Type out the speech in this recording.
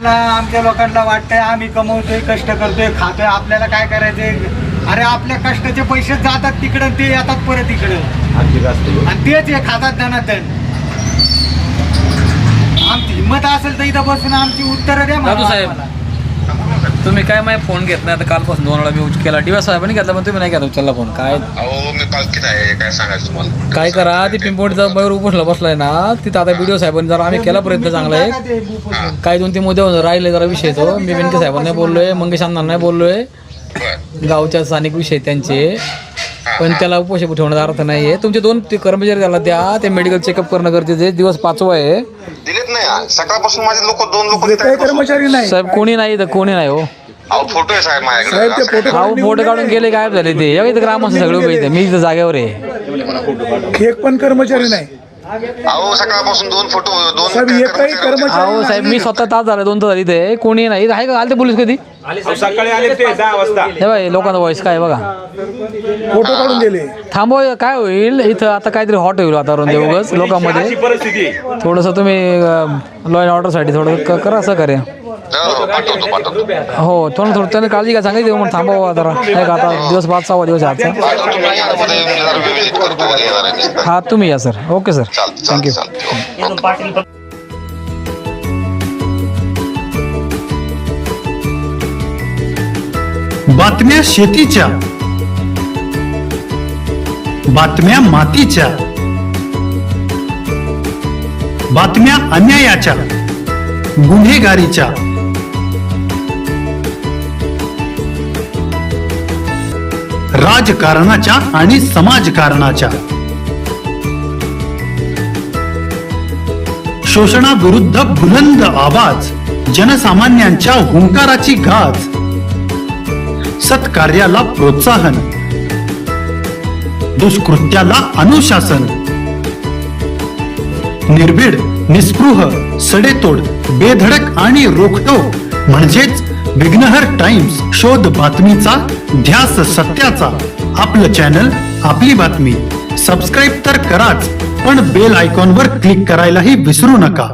आमच्या लोकांना वाटतंय आम्ही कमवतोय, कष्ट करतोय, खातोय, आपल्याला काय करायचंय? अरे आपल्या कष्टाचे पैसे जातात तिकडं, ते येतात परत इकडं आणि तेच हे खातात दणादण. आमची हिंमत असेल तर इथं बसून आमची उत्तरं द्या. दादू साहेब, तुम्ही काय माझा फोन घेत नाही आता? कालपासून 2 वेळा मी केला, डी.वाय साहेबांनी घेतला पण तुम्ही नाही घेता उचलला फोन. काय मी कॉल केला आहे, काय सांगायचं तुम्हाला? काय करा, ती पिंपोडीचा बैर उपोषला बसलाय ना तिथं, आता व्हिडिओ साहेबांनी जरा आम्ही केला प्रयत्न चांगला आहे. काही 2-3 मुद्दे राहिले जरा विषय तो. मी बेनके साहेबांना बोललोय, मंगेश अण्णांना बोललोय, गावच्या स्थानिक विषय त्यांचे, पण त्याला उपोषण ठेवण्याचा अर्थ नाही आहे. तुमचे 2 कर्मचारी त्याला द्या, ते मेडिकल चेकअप करणं गरजेचं आहे. दिवस 5वा आहे. दिलेत नाही सकाळपासून माझे लोक 2 लोक कर्मचारी नाही साहेब, कोणी नाही तर कोणी नाही हो. फोटो आहे साहेब माझ्याकडे. अहो फोटो काढून गेले, गायब झाले ते. इथं ग्रामस्थ सगळे उभे इथे, मी इथं जागेवर आहे. एक पण कर्मचारी नाही. अहो सकाळपासून 2 फोटो 2 अहो साहेब, मी स्वतः तास झाले, 2 तास झाले इथे, कोणी नाही. आहे का? आले ते पोलीस कधी? सकाळी आले ते 10 वाजता. हे बाई, लोकांचा व्हॉइस काय बघा. फोटो काढून गेले. थांबव, काय होईल इथं आता? काहीतरी हॉट होईल वातावरण देऊगच लोकांमध्ये. परिस्थिती थोडंसं तुम्ही लॉ अँड ऑर्डरसाठी थोडं करा सहकार्य. पाठवतो. हो, थोडं त्याने काळजी घ्या, सांगायचं म्हणून थांबावं जरा. नाही का, आता दिवस 5-6वा दिवस आहे आजचा. हा, तुम्ही या सर. Okay sir, thank you. बातम्या शेतीच्या, बातम्या मातीच्या, बातम्या अन्यायाच्या, गुन्हेगारीच्या, राजकारणाच्या आणि समाजकारणाच्या, शोषणाविरुद्ध बुलंद आवाज, जनसामान्यांच्या हुंकाराची गाज, सत्कार्याला प्रोत्साहन, दुष्कृत्याला अनुशासन, निर्भीड, निस्पृह, सडेतोड, बेधडक आणि रोखटोक म्हणजेच विघ्नहर टाइम्स. शोध बातमीचा, ध्यास सत्याचा. आपलं चॅनल, आपली बातमी. सबस्क्राईब तर कराच, पण बेल आयकॉनवर क्लिक करायलाही विसरू नका.